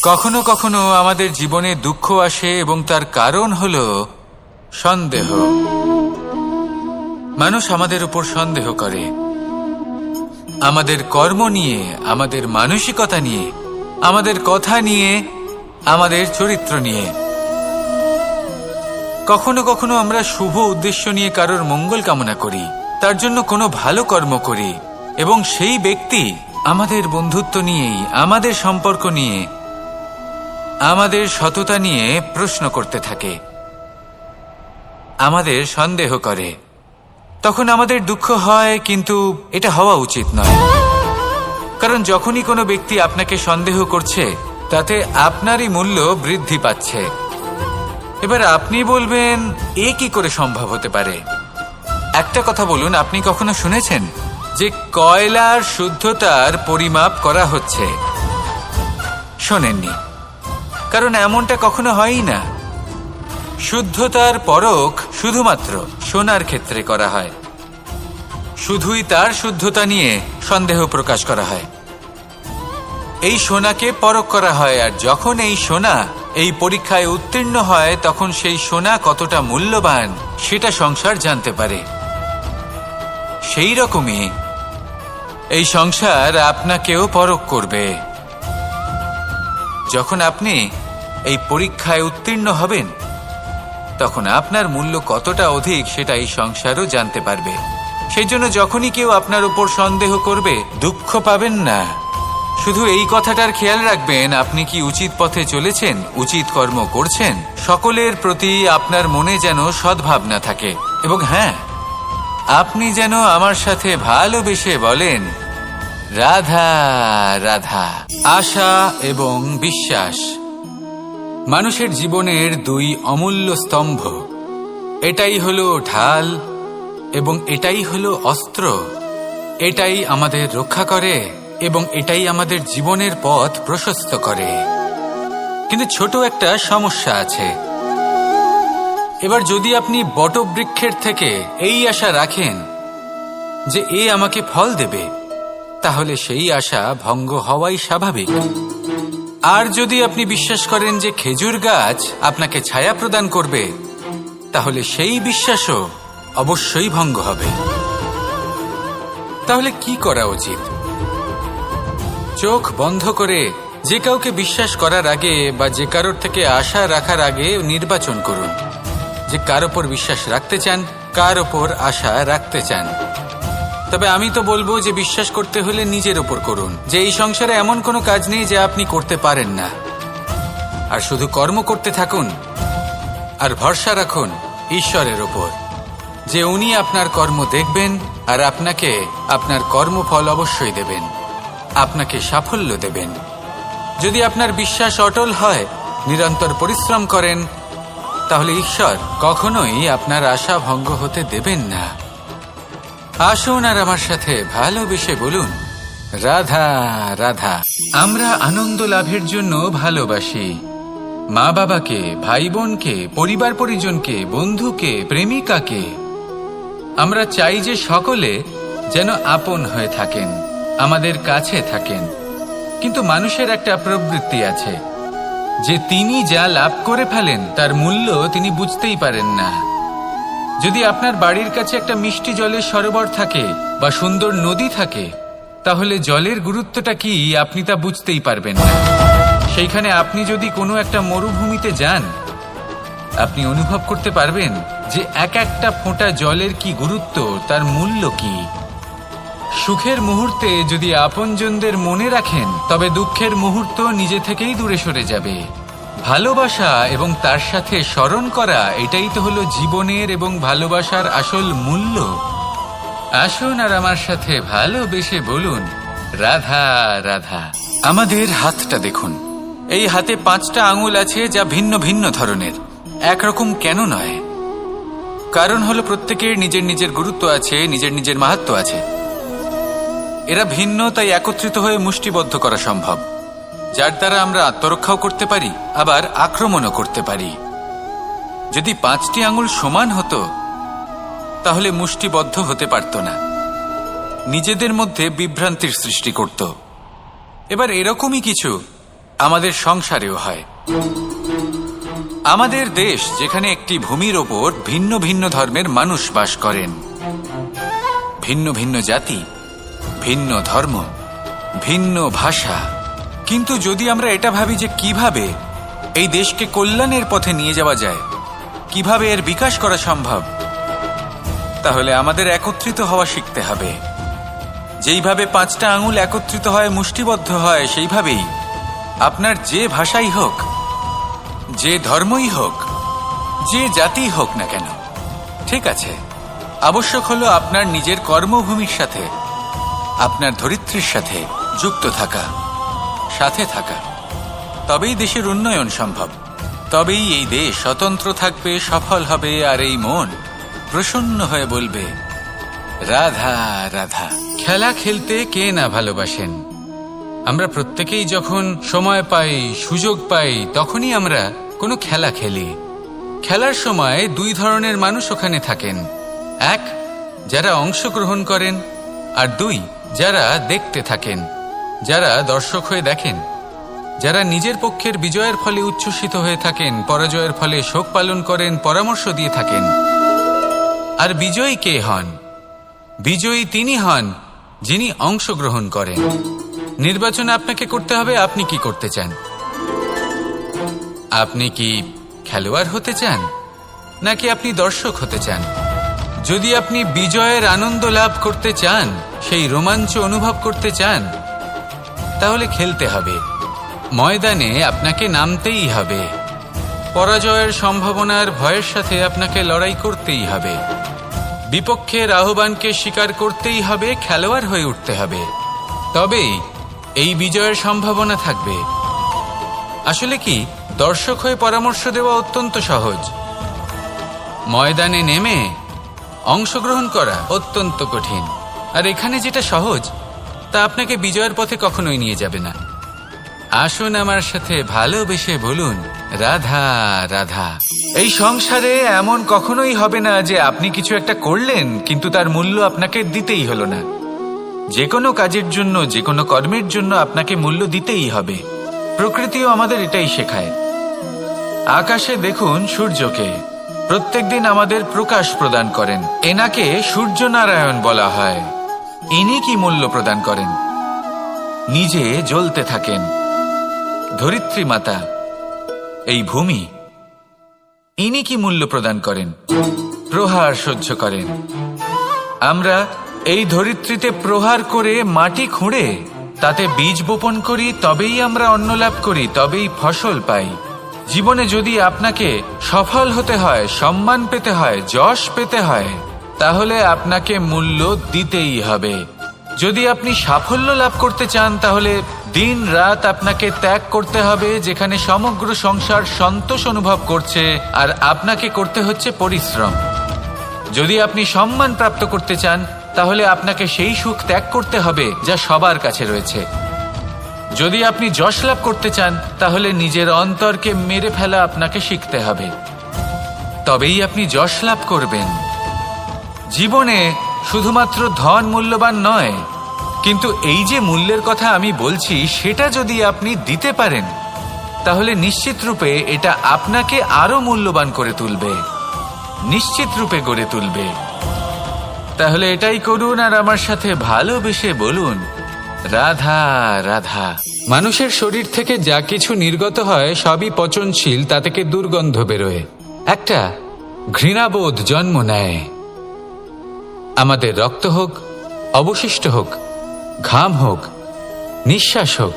কখনো কখনো আমাদের জীবনে দুঃখ আসে এবং তার কারণ হলো সন্দেহ। মানুষ আমাদের উপর সন্দেহ করে, আমাদের কর্ম নিয়ে, আমাদের মানসিকতা নিয়ে, আমাদের কথা নিয়ে, আমাদের চরিত্র নিয়ে। কখনো কখনো আমরা শুভ উদ্দেশ্য নিয়ে কারোর মঙ্গল কামনা করি, তার জন্য কোনো ভালো কর্ম করি, এবং সেই ব্যক্তি আমাদের বন্ধুত্ব নিয়েই, আমাদের সম্পর্ক নিয়ে, আমাদের সততা নিয়ে প্রশ্ন করতে থাকে, আমাদের সন্দেহ করে। তখন আমাদের দুঃখ হয়, কিন্তু এটা হওয়া উচিত নয়। কারণ যখনই কোনো ব্যক্তি আপনাকে সন্দেহ করছে, তাতে আপনারই মূল্য বৃদ্ধি পাচ্ছে। এবার আপনি বলবেন, এ কি করে সম্ভব হতে পারে? একটা কথা বলুন, আপনি কখনো শুনেছেন যে কয়লার শুদ্ধতার পরিমাপ করা হচ্ছে? শোনেননি, কারণ এমনটা কখনো হয়ই না। শুদ্ধতার পরখ শুধুমাত্র সোনার ক্ষেত্রে করা হয়, শুধুই তার শুদ্ধতা নিয়ে সন্দেহ প্রকাশ করা হয়। এই সোনাকে পরখ করা হয়, আর যখন এই সোনা এই পরীক্ষায় উত্তীর্ণ হয়, তখন সেই সোনা কতটা মূল্যবান সেটা সংসার জানতে পারে। সেই রকমই এই সংসার আপনাকেও পরখ করবে। যখন আপনি এই পরীক্ষায় উত্তীর্ণ হবেন, তখন আপনার মূল্য কতটা অধিক সেটা এই সংসারও জানতে পারবে। সেই জন্য যখনই কেউ আপনার উপর সন্দেহ করবে, দুঃখ পাবেন না। শুধু এই কথাটার খেয়াল রাখবেন, আপনি কি উচিত পথে চলেছেন, উচিত কর্ম করছেন। সকলের প্রতি আপনার মনে যেন সদ্ভাবনা থাকে, এবং হ্যাঁ, আপনি যেন আমার সাথে ভালোবেসে বলেন, রাধা রাধা। আশা এবং বিশ্বাস মানুষের জীবনের দুই অমূল্য স্তম্ভ। এটাই হলো ঢাল এবং এটাই হলো অস্ত্র। এটাই আমাদের রক্ষা করে এবং এটাই আমাদের জীবনের পথ প্রশস্ত করে। কিন্তু ছোট একটা সমস্যা আছে। এবার যদি আপনি বটবৃক্ষের থেকে এই আশা রাখেন যে এ আমাকে ফল দেবে, তাহলে সেই আশা ভঙ্গ হওয়াই স্বাভাবিক। আর যদি আপনি বিশ্বাস করেন যে খেজুর গাছ আপনাকে ছায়া প্রদান করবে, তাহলে সেই বিশ্বাসও অবশ্যই ভঙ্গ হবে। তাহলে কি করা উচিত? চোখ বন্ধ করে যে কাউকে বিশ্বাস করার আগে বা যে কারোর থেকে আশা রাখার আগে নির্বাচন করুন যে কার ওপর বিশ্বাস রাখতে চান, কার ওপর আশা রাখতে চান। তবে আমি তো বলবো যে বিশ্বাস করতে হলে নিজের ওপর করুন, যে এই সংসারে এমন কোনো কাজ নেই যা আপনি করতে পারেন না। আর শুধু কর্ম করতে থাকুন আর ভরসা রাখুন ঈশ্বরের ওপর, যে উনি আপনার কর্ম দেখবেন আর আপনাকে আপনার কর্মফল অবশ্যই দেবেন, আপনাকে সাফল্য দেবেন। যদি আপনার বিশ্বাস অটল হয়, নিরন্তর পরিশ্রম করেন, তাহলে ঈশ্বর কখনোই আপনার আশা ভঙ্গ হতে দেবেন না। আসুন আর আমার সাথে ভালোবেসে বলুন, রাধা রাধা। আমরা আনন্দ লাভের জন্য ভালোবাসি মা বাবাকে, ভাই বোনকে, পরিবার পরিজনকে, বন্ধুকে, প্রেমিকাকে। আমরা চাই যে সকলে যেন আপন হয়ে থাকেন, আমাদের কাছে থাকেন। কিন্তু মানুষের একটা প্রবৃত্তি আছে যে তিনি যা লাভ করে ফেলেন তার মূল্য তিনি বুঝতেই পারেন না। যদি আপনার বাড়ির কাছে একটা মিষ্টি জলের সরোবর থাকে বা সুন্দর নদী থাকে, তাহলে জলের গুরুত্বটা কি আপনি তা বুঝতেই পারবেন না। সেইখানে আপনি যদি কোনো একটা মরুভূমিতে যান, আপনি অনুভব করতে পারবেন যে এক একটা ফোঁটা জলের কি গুরুত্ব, তার মূল্য কি। সুখের মুহূর্তে যদি আপনজনদের মনে রাখেন, তবে দুঃখের মুহূর্ত নিজে থেকেই দূরে সরে যাবে। ভালোবাসা এবং তার সাথে স্মরণ করা, এটাই তো হলো জীবনের এবং ভালোবাসার আসল মূল্য। আসুন আর আমার সাথে ভালোবেসে বলুন, রাধা রাধা। আমাদের হাতটা দেখুন, এই হাতে 5টা আঙুল আছে যা ভিন্ন ভিন্ন ধরনের, একরকম কেন নয়? কারণ হলো প্রত্যেকের নিজের নিজের গুরুত্ব আছে, নিজের নিজের মাহাত্ম্য আছে। এরা ভিন্ন, তাই একত্রিত হয়ে মুষ্টিবদ্ধ করা সম্ভব, যার দ্বারা আমরা আত্মরক্ষাও করতে পারি, আবার আক্রমণও করতে পারি। যদি 5টি আঙুল সমান হতো, তাহলে মুষ্টিবদ্ধ হতে পারত না, নিজেদের মধ্যে বিভ্রান্তির সৃষ্টি করত। এবার এরকমই কিছু আমাদের সংসারেও হয়। আমাদের দেশ যেখানে একটি ভূমির ওপর ভিন্ন ভিন্ন ধর্মের মানুষ বাস করেন, ভিন্ন ভিন্ন জাতি, ভিন্ন ধর্ম, ভিন্ন ভাষা। কিন্তু যদি আমরা এটা ভাবি যে কিভাবে এই দেশকে কল্যাণের পথে নিয়ে যাওয়া যায়, কিভাবে এর বিকাশ করা সম্ভব, তাহলে আমাদের একত্রিত হওয়া শিখতে হবে। যেইভাবে 5টা আঙুল একত্রিত হয়, মুষ্টিবদ্ধ হয়, সেইভাবেই আপনার যে ভাষাই হোক, যে ধর্মই হোক, যে জাতি হোক না কেন, ঠিক আছে, আবশ্যক হলো আপনার নিজের কর্মভূমির সাথে, আপনার ধরিত্রীর সাথে যুক্ত থাকা, সাথে থাকা। তবেই দেশের উন্নয়ন সম্ভব, তবেই এই দেশ স্বতন্ত্র থাকবে, সফল হবে, আর এই মন প্রসন্ন হয়ে বলবে রাধা রাধা। খেলা খেলতে কে না ভালোবাসেন? আমরা প্রত্যেকেই যখন সময় পাই, সুযোগ পাই, তখনই আমরা কোনো খেলা খেলি। খেলার সময় 2 ধরনের মানুষ ওখানে থাকেন, 1 যারা অংশগ্রহণ করেন, আর 2 যারা দেখতে থাকেন, যারা দর্শক হয়ে দেখেন, যারা নিজের পক্ষের বিজয়ের ফলে উচ্ছ্বসিত হয়ে থাকেন, পরাজয়ের ফলে শোক পালন করেন, পরামর্শ দিয়ে থাকেন। আর বিজয়ী কে হন? বিজয়ী তিনি হন যিনি অংশগ্রহণ করেন। নির্বাচন আপনাকে করতে হবে, আপনি কি করতে চান? আপনি কি খেলোয়াড় হতে চান, নাকি আপনি দর্শক হতে চান? যদি আপনি বিজয়ের আনন্দ লাভ করতে চান, সেই রোমাঞ্চ অনুভব করতে চান, তাহলে খেলতে হবে, ময়দানে আপনাকে নামতেই হবে। পরাজয়ের সম্ভাবনার ভয়ের সাথে আপনাকে লড়াই করতেই হবে, বিপক্ষের আহ্বানকে স্বীকার করতেই হবে, খেলোয়াড় হয়ে উঠতে হবে, তবেই এই বিজয়ের সম্ভাবনা থাকবে। আসলে কি, দর্শক হয়ে পরামর্শ দেওয়া অত্যন্ত সহজ, ময়দানে নেমে অংশগ্রহণ করা অত্যন্ত কঠিন। আর এখানে যেটা সহজ, তা আপনাকে বিজয়ের পথে কখনোই নিয়ে যাবে না। আসুন আমার সাথে ভালোবেসে বলুন রাধা রাধা। এই সংসারে এমন কখনোই হবে না যে আপনি কিছু একটা করলেন কিন্তু তার মূল্য আপনাকে দিতেই হলো না। যে কোনো কাজের জন্য, যে কোনো কর্মের জন্য আপনাকে মূল্য দিতেই হবে। প্রকৃতিও আমাদের এটাই শেখায়। আকাশে দেখুন সূর্যকে, প্রত্যেকদিন আমাদের প্রকাশ প্রদান করেন। এনাকে সূর্যনারায়ণ বলা হয়। ইনি কি মূল্য প্রদান করেন? নিজে জ্বলতে থাকেন। ধরিত্রী মাতা, এই ভূমি, ইনি কি মূল্য প্রদান করেন? প্রহার সহ্য করেন। আমরা এই ধরিত্রীতে প্রহার করে মাটি খুঁড়ে তাতে বীজ বপন করি, তবেই আমরা অন্ন লাভ করি, তবেই ফসল পাই। জীবনে যদি আপনাকে সফল হতে হয়, সম্মান পেতে হয়, যশ পেতে হয়, তাহলে আপনাকে মূল্য দিতেই হবে। যদি আপনি সাফল্য লাভ করতে চান, তাহলে দিন রাত আপনাকে ত্যাগ করতে হবে, যেখানে সমগ্র সংসার সন্তোষ অনুভব করছে, আর আপনাকে করতে হচ্ছে পরিশ্রম। যদি আপনি সম্মান প্রাপ্ত করতে চান, তাহলে আপনাকে সেই সুখ ত্যাগ করতে হবে যা সবার কাছে রয়েছে। যদি আপনি যশ লাভ করতে চান, তাহলে নিজের অন্তরকে মেরে ফেলা আপনাকে শিখতে হবে, তবেই আপনি যশ লাভ করবেন। জীবনে শুধুমাত্র ধন মূল্যবান নয়, কিন্তু এই যে মূল্যের কথা আমি বলছি, সেটা যদি আপনি দিতে পারেন, তাহলে নিশ্চিত রূপে এটা আপনাকে আরো মূল্যবান করে তুলবে, নিশ্চিত রূপে গড়ে তুলবে। তাহলে এটাই করুন আর আমার সাথে ভালোবেসে বলুন রাধা রাধা। মানুষের শরীর থেকে যা কিছু নির্গত হয় সবই পচনশীল, তা থেকে দুর্গন্ধ বেরোয়, একটা ঘৃণাবোধ জন্ম নেয়। আমাদের রক্ত হোক, অবশিষ্ট হোক, ঘাম হোক, নিঃশ্বাস হোক,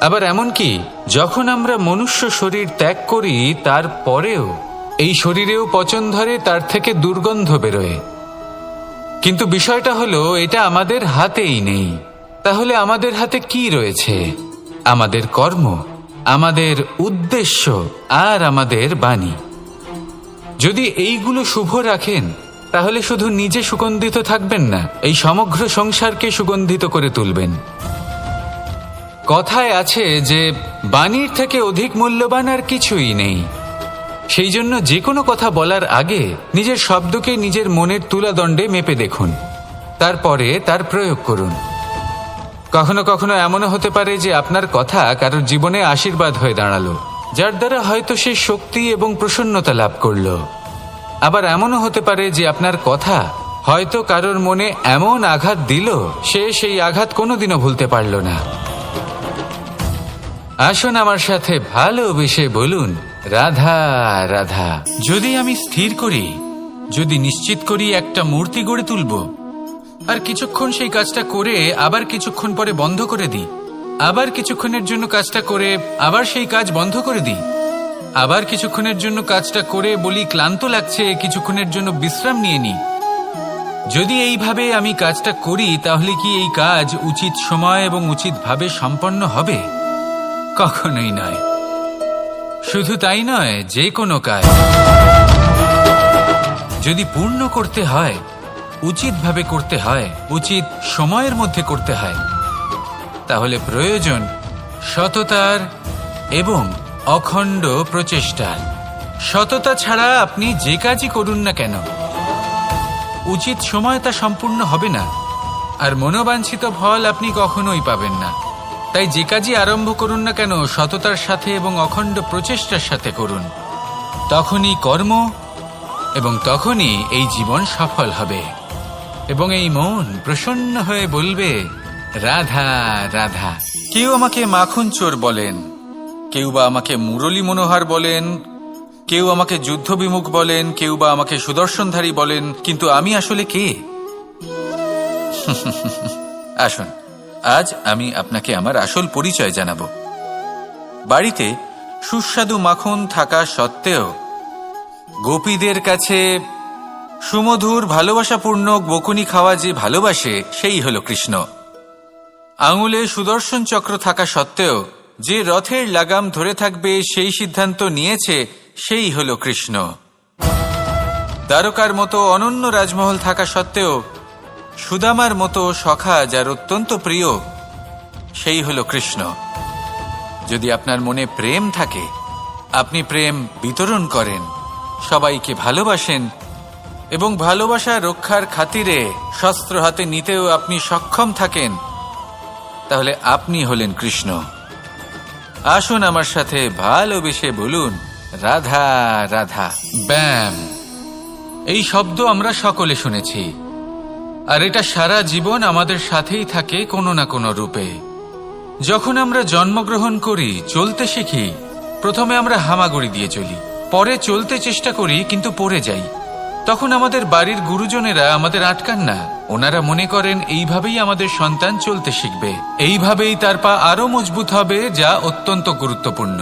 আবার এমনকি যখন আমরা মনুষ্য শরীর ত্যাগ করি, তারপরেও এই শরীরেও পচন ধরে, তার থেকে দুর্গন্ধ বেরোয়। কিন্তু বিষয়টা হলো, এটা আমাদের হাতেই নেই। তাহলে আমাদের হাতে কি রয়েছে? আমাদের কর্ম, আমাদের উদ্দেশ্য, আর আমাদের বাণী। যদি এইগুলো শুভ রাখেন, তাহলে শুধু নিজে সুগন্ধিত থাকবেন না, এই সমগ্র সংসারকে সুগন্ধিত করে তুলবেন। কথায় আছে যে বাণীর থেকে অধিক মূল্যবান আর কিছুই নেই। সেই জন্য যে কোনো কথা বলার আগে নিজের শব্দকে নিজের মনের তুলাদণ্ডে মেপে দেখুন, তারপরে তার প্রয়োগ করুন। কখনো কখনো এমনও হতে পারে যে আপনার কথা কারোর জীবনে আশীর্বাদ হয়ে দাঁড়ালো, যার দ্বারা হয়তো সে শক্তি এবং প্রসন্নতা লাভ করলো। আবার এমনও হতে পারে যে আপনার কথা হয়তো কারোর মনে এমন আঘাত দিল, সে সেই আঘাত কোনোদিনও ভুলতে পারল না। আসুন আমার সাথে ভালোবেসে বলুন, রাধা রাধা। যদি আমি স্থির করি, যদি নিশ্চিত করি একটা মূর্তি গড়ে তুলব, আর কিছুক্ষণ সেই কাজটা করে আবার কিছুক্ষণ পরে বন্ধ করে দিই, আবার কিছুক্ষণের জন্য কাজটা করে আবার সেই কাজ বন্ধ করে দিই, আবার কিছুক্ষণের জন্য কাজটা করে বলি ক্লান্ত লাগছে, কিছুক্ষণের জন্য বিশ্রাম নিয়ে নিই, যদি এইভাবে আমি কাজটা করি, তাহলে কি এই কাজ উচিত সময় এবং উচিতভাবে সম্পন্ন হবে? কখনোই নয়। শুধু তাই নয়, যে কোনো কাজ যদি পূর্ণ করতে হয়, উচিতভাবে করতে হয়, উচিত সময়ের মধ্যে করতে হয়, তাহলে প্রয়োজন সততার এবং অখণ্ড প্রচেষ্টার। সততা ছাড়া আপনি যে কাজই করুন না কেন, উচিত সময় তা সম্পূর্ণ হবে না, আর মনোবাঞ্ছিত ফল আপনি কখনোই পাবেন না। তাই যে কাজই আরম্ভ করুন না কেন, সততার সাথে এবং অখণ্ড প্রচেষ্টার সাথে করুন। তখনই কর্ম এবং তখনই এই জীবন সফল হবে, এবং এই মন প্রসন্ন হয়ে বলবে, রাধা রাধা। কেউ আমাকে মাখন চোর বলেন, কেউ বা আমাকে মুরলী মনোহর বলেন, কেউ আমাকে যুদ্ধবিমুখ বলেন, কেউ বা আমাকে সুদর্শনধারী বলেন, কিন্তু আমি আসলে কে? আসুন, আজ আমি আপনাকে আমার আসল পরিচয় জানাবো। বাড়িতে সুস্বাদু মাখন থাকা সত্ত্বেও গোপীদের কাছে সুমধুর ভালোবাসাপূর্ণ বকুনি খাওয়া যে ভালোবাসে, সেই হলো কৃষ্ণ। আঙুলে সুদর্শন চক্র থাকা সত্ত্বেও যে রথের লাগাম ধরে থাকবে সেই সিদ্ধান্ত নিয়েছে, সেই হলো কৃষ্ণ। দ্বারকার মতো অনন্য রাজমহল থাকা সত্ত্বেও সুদামার মতো সখা যার অত্যন্ত প্রিয়, সেই হলো কৃষ্ণ। যদি আপনার মনে প্রেম থাকে, আপনি প্রেম বিতরণ করেন, সবাইকে ভালোবাসেন, এবং ভালোবাসা রক্ষার খাতিরে শস্ত্র হাতে নিতেও আপনি সক্ষম থাকেন, তাহলে আপনি হলেন কৃষ্ণ। আসুন আমার সাথে ভালোবেসে বলুন, রাধা রাধা। ব্যায়াম, এই শব্দ আমরা সকলে শুনেছি, আর এটা সারা জীবন আমাদের সাথেই থাকে কোনো না কোনো রূপে। যখন আমরা জন্মগ্রহণ করি, চলতে শিখি, প্রথমে আমরা হামাগুড়ি দিয়ে চলি, পরে চলতে চেষ্টা করি কিন্তু পড়ে যাই। তখন আমাদের বাড়ির গুরুজনেরা আমাদের আটকান না, ওনারা মনে করেন এইভাবেই আমাদের সন্তান চলতে শিখবে, এইভাবেই তার পা আরো মজবুত হবে, যা অত্যন্ত গুরুত্বপূর্ণ।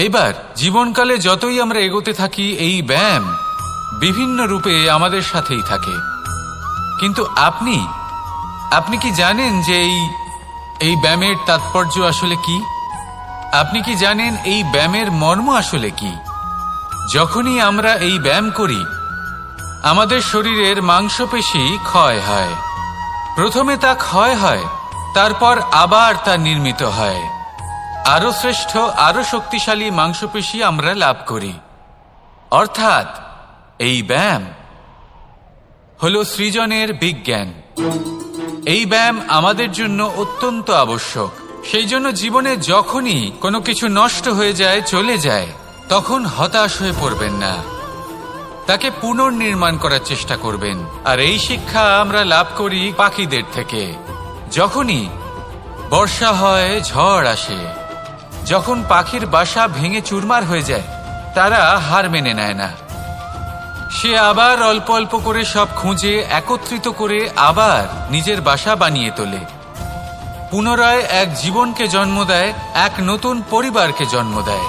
এইবার জীবনকালে যতই আমরা এগোতে থাকি, এই ব্যায়াম বিভিন্ন রূপে আমাদের সাথেই থাকে। কিন্তু আপনি কি জানেন যে এই ব্যায়ামের তাৎপর্য আসলে কি? আপনি কি জানেন এই ব্যায়ামের মর্ম আসলে কি? যখনই আমরা এই ব্যায়াম করি, আমাদের শরীরের মাংসপেশি ক্ষয় হয়। প্রথমে তা ক্ষয় হয়, তারপর আবার তা নির্মিত হয়। আরো শ্রেষ্ঠ, আরো শক্তিশালী মাংসপেশি আমরা লাভ করি। অর্থাৎ এই ব্যায়াম হলো সৃজনের বিজ্ঞান। এই ব্যায়াম আমাদের জন্য অত্যন্ত আবশ্যক। সেই জন্য জীবনে যখনই কোনো কিছু নষ্ট হয়ে যায়, চলে যায়, তখন হতাশ হয়ে পড়বেন না, তাকে পুনর্নির্মাণ করার চেষ্টা করবেন। আর এই শিক্ষা আমরা লাভ করি পাখিদের থেকে। যখনই বর্ষা হয়, ঝড় আসে, যখন পাখির বাসা ভেঙে চুরমার হয়ে যায়, তারা হার মেনে নেয় না। সে আবার অল্প অল্প করে সব খুঁজে একত্রিত করে আবার নিজের বাসা বানিয়ে তোলে, পুনরায় এক জীবনকে জন্ম দেয়, এক নতুন পরিবারকে জন্ম দেয়।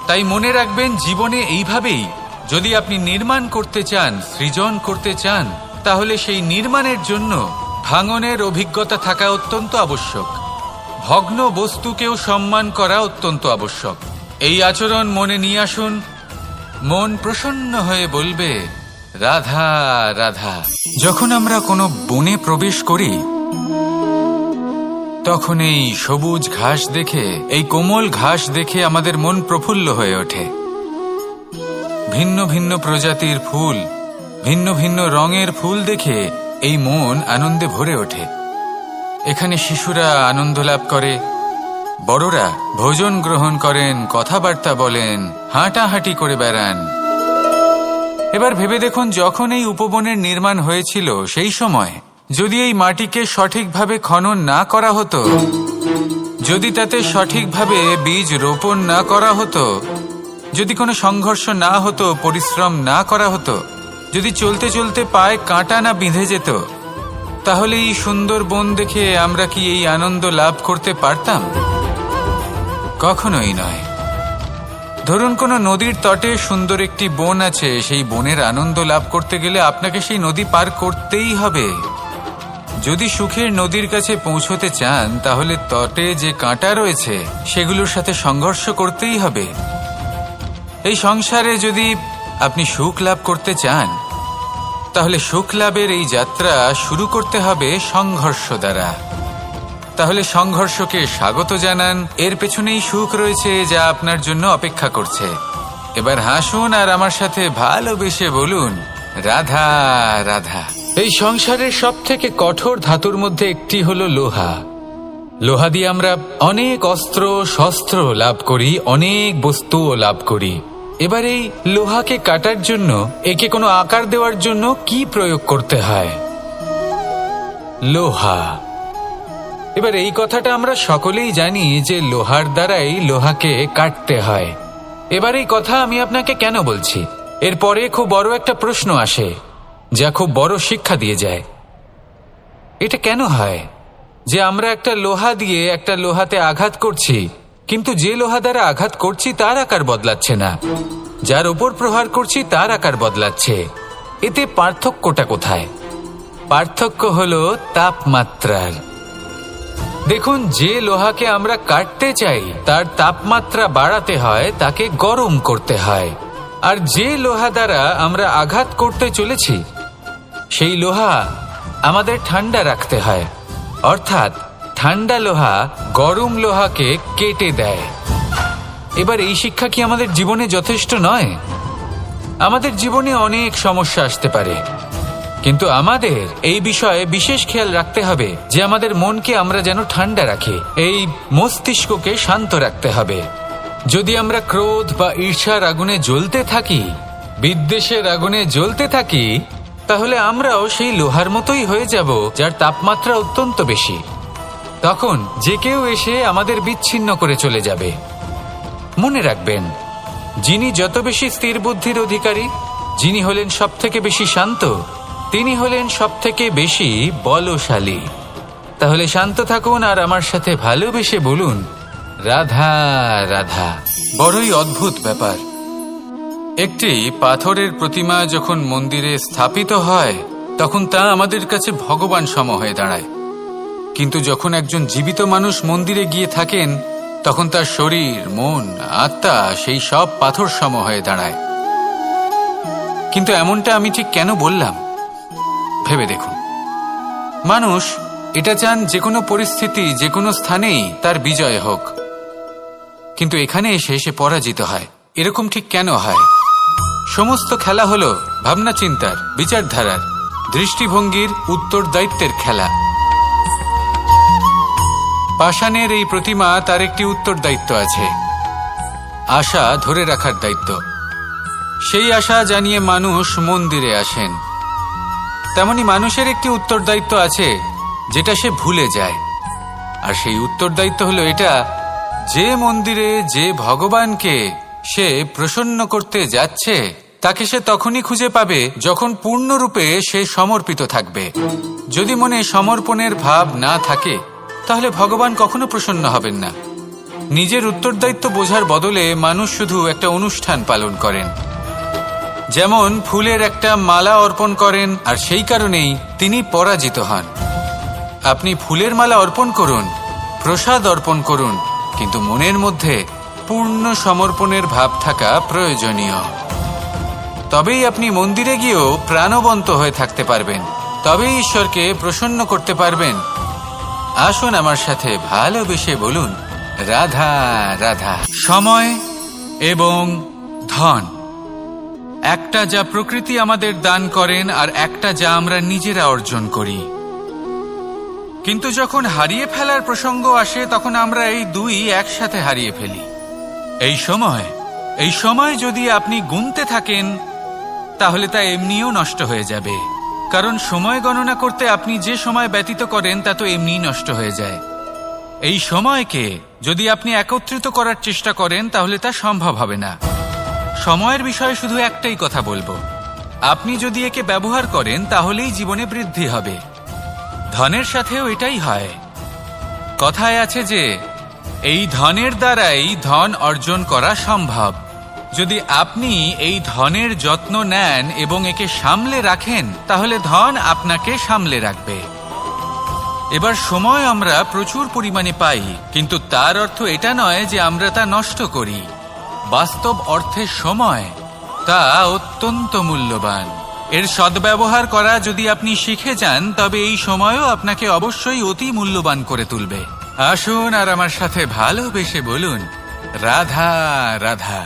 তাই মনে রাখবেন, জীবনে এইভাবেই যদি আপনি নির্মাণ করতে চান, সৃজন করতে চান, তাহলে সেই নির্মাণের জন্য ভাঙনের অভিজ্ঞতা থাকা অত্যন্ত আবশ্যক। ভগ্ন বস্তুকেও সম্মান করা অত্যন্ত আবশ্যক। এই আচরণ মনে নিয়ে আসুন, মন প্রসন্ন হয়ে বলবে, রাধা রাধা। যখন আমরা কোনো বনে প্রবেশ করি, তখন এই সবুজ ঘাস দেখে, এই কোমল ঘাস দেখে আমাদের মন প্রফুল্ল হয়ে ওঠে। ভিন্ন ভিন্ন প্রজাতির ফুল, ভিন্ন ভিন্ন রঙের ফুল দেখে এই মন আনন্দে ভরে ওঠে। এখানে শিশুরা আনন্দ লাভ করে, বড়রা ভোজন গ্রহণ করেন, কথাবার্তা বলেন, হাঁটাহাঁটি করে বেড়ান। এবার ভেবে দেখুন, যখন এই উপবনের নির্মাণ হয়েছিল সেই সময় যদি এই মাটিকে সঠিকভাবে খনন না করা হতো, যদি তাতে সঠিকভাবে বীজ রোপণ না করা হতো, যদি কোনো সংঘর্ষ না হতো, পরিশ্রম না করা হতো, যদি চলতে চলতে পায়ে কাঁটা না বিঁধে যেত, তাহলে এই সুন্দর বন দেখে আমরা কি এই আনন্দ লাভ করতে পারতাম? কখনোই নয়। ধরুন কোনো নদীর তটে সুন্দর একটি বন আছে, সেই বনের আনন্দ লাভ করতে গেলে আপনাকে সেই নদী পার করতেই হবে। যদি সুখের নদীর কাছে পৌঁছতে চান, তাহলে তটে যে কাঁটা রয়েছে সেগুলোর সাথে সংঘর্ষ করতেই হবে। এই সংসারে যদি আপনি সুখ লাভ করতে চান, তাহলে সুখ লাভের এই যাত্রা শুরু করতে হবে সংঘর্ষ দ্বারা। তাহলে সংঘর্ষকে স্বাগত জানান, এর পেছনেই সুখ রয়েছে যা আপনার জন্য অপেক্ষা করছে। এবার হাসুন আর আমার সাথে ভালোবেসে বলুন, রাধা রাধা। এই সংসারের সব থেকে কঠোর ধাতুর মধ্যে একটি হলো লোহা। লোহা দিয়ে আমরা অনেক অস্ত্র শস্ত্র লাভ করি, অনেক বস্তুও লাভ করি। এবার এই লোহাকে কাটার জন্য, একে কোনো আকার দেওয়ার জন্য কি প্রয়োগ করতে হয়? লোহা। এবার এই কথাটা আমরা সকলেই জানি যে লোহার দ্বারাই লোহাকে কাটতে হয়। এবার এই কথা আমি আপনাকে কেন বলছি? এরপরে খুব বড় একটা প্রশ্ন আসে যা খুব বড় শিক্ষা দিয়ে যায়। এটা কেন হয় যে আমরা একটা লোহা দিয়ে একটা লোহাতে আঘাত করছি, কিন্তু যে লোহা দ্বারা আঘাত করছি তার আকার বদলাচ্ছে না, যার উপর প্রহার করছি তার আকার বদলাচ্ছে? এতে পার্থক্যটা কোথায়? পার্থক্য হলো তাপমাত্রার। দেখুন, যে লোহাকে আমরা কাটতে চাই তার তাপমাত্রা বাড়াতে হয়, তাকে গরম করতে হয়। আর যে লোহা দ্বারা আমরা আঘাত করতে চলেছি সেই লোহা আমাদের ঠান্ডা রাখতে হয়। অর্থাৎ ঠান্ডা লোহা গরম লোহাকে কেটে দেয়। এবার এই শিক্ষা কি আমাদের জীবনে যথেষ্ট নয়? আমাদের জীবনে অনেক সমস্যা আসতে পারে, কিন্তু আমাদের এই বিষয়ে বিশেষ খেয়াল রাখতে হবে যে আমাদের মনকে আমরা যেন ঠান্ডা রাখি, এই মস্তিষ্ককে শান্ত রাখতে হবে। যদি আমরা ক্রোধ বা ঈর্ষার আগুনে জ্বলতে থাকি, বিদ্বেষের আগুনে জ্বলতে থাকি, তাহলে আমরাও সেই লোহার মতোই হয়ে যাব যার তাপমাত্রা অত্যন্ত বেশি। তখন যে কেউ এসে আমাদের বিচ্ছিন্ন করে চলে যাবে। মনে রাখবেন, যিনি যত বেশি স্থির বুদ্ধির অধিকারী, যিনি হলেন সব থেকে বেশি শান্ত, তিনি হলেন সব থেকে বেশি বলশালী। তাহলে শান্ত থাকুন আর আমার সাথে ভালোবেসে বলুন, রাধা রাধা। বড়ই অদ্ভুত ব্যাপার। একটি পাথরের প্রতিমা যখন মন্দিরে স্থাপিত হয়, তখন তা আমাদের কাছে ভগবান সম হয়ে দাঁড়ায়। কিন্তু যখন একজন জীবিত মানুষ মন্দিরে গিয়ে থাকেন, তখন তার শরীর, মন, আত্মা সেই সব পাথর সম হয়ে দাঁড়ায়। কিন্তু এমনটা আমি ঠিক কেন বললাম? ভেবে দেখুন। মানুষ এটা চান যে কোনো পরিস্থিতি, যে কোনো স্থানেই তার বিজয় হোক, কিন্তু এখানে এসে সে পরাজিত হয়। এরকম ঠিক কেন হয়? সমস্ত খেলা হলো ভাবনা চিন্তার, বিচারধারার, দৃষ্টিভঙ্গির, উত্তরদায়িত্বের খেলা। পাষাণের এই প্রতিমা, তার একটি উত্তরদায়িত্ব আছে, আশা ধরে রাখার দায়িত্ব। সেই আশা জানিয়ে মানুষ মন্দিরে আসেন। তেমনি মানুষের একটি উত্তরদায়িত্ব আছে যেটা সে ভুলে যায়। আর সেই উত্তরদায়িত্ব হলো এটা, যে মন্দিরে যে ভগবানকে সে প্রসন্ন করতে যাচ্ছে, তাকে সে তখনই খুঁজে পাবে যখন পূর্ণরূপে সে সমর্পিত থাকবে। যদি মনে সমর্পণের ভাব না থাকে, তাহলে ভগবান কখনো প্রসন্ন হবেন না। নিজের উত্তরদায়িত্ব বোঝার বদলে মানুষ শুধু একটা অনুষ্ঠান পালন করেন। যেমন ফুলের একটা মালা অর্পণ করেন, আর সেই কারণেই তিনি পরাজিত হন। আপনি ফুলের মালা অর্পণ করুন, প্রসাদ অর্পণ করুন, কিন্তু মনের মধ্যে পূর্ণ সমর্পণের ভাব থাকা প্রয়োজনীয়। তবেই আপনি মন্দিরে গিয়েও প্রাণবন্ত হয়ে থাকতে পারবেন, তবেই ঈশ্বরকে প্রসন্ন করতে পারবেন। আসুন আমার সাথে ভালোবেসে বলুন, রাধা রাধা। সময় এবং ধন, একটা যা প্রকৃতি আমাদের দান করেন, আর একটা যা আমরা নিজেরা অর্জন করি। কিন্তু যখন হারিয়ে ফেলার প্রসঙ্গ আসে তখন আমরা এই দুই একসাথে হারিয়ে ফেলি। এই সময় যদি আপনি গুনতে থাকেন তাহলে তা এমনিও নষ্ট হয়ে যাবে, কারণ সময় গণনা করতে আপনি যে সময় ব্যতীত করেন তা তো এমনিই নষ্ট হয়ে যায়। এই সময়কে যদি আপনি একত্রিত করার চেষ্টা করেন তাহলে তা সম্ভব হবে না। সময়ের বিষয়ে শুধু একটাই কথা বলবো, আপনি যদি একে ব্যবহার করেন তাহলেই জীবনে বৃদ্ধি হবে। ধনের সাথেও এটাই হয়। কথায় আছে যে এই ধনের দ্বারাই ধন অর্জন করা সম্ভব। যদি আপনি এই ধনের যত্ন নেন এবং একে সামলে রাখেন তাহলে ধন আপনাকে সামলে রাখবে। এবার সময় আমরা প্রচুর পরিমাণে পাই, কিন্তু তার অর্থ এটা নয় যে আমরা তা নষ্ট করি। বাস্তব অর্থে সময় তা অত্যন্ত মূল্যবান। এর সদ্ব্যবহার করা যদি আপনি শিখে যান তবে এই সময়ও আপনাকে অবশ্যই অতি মূল্যবান করে তুলবে। আসুন আর আমার সাথে ভালোবেসে বলুন, রাধা রাধা।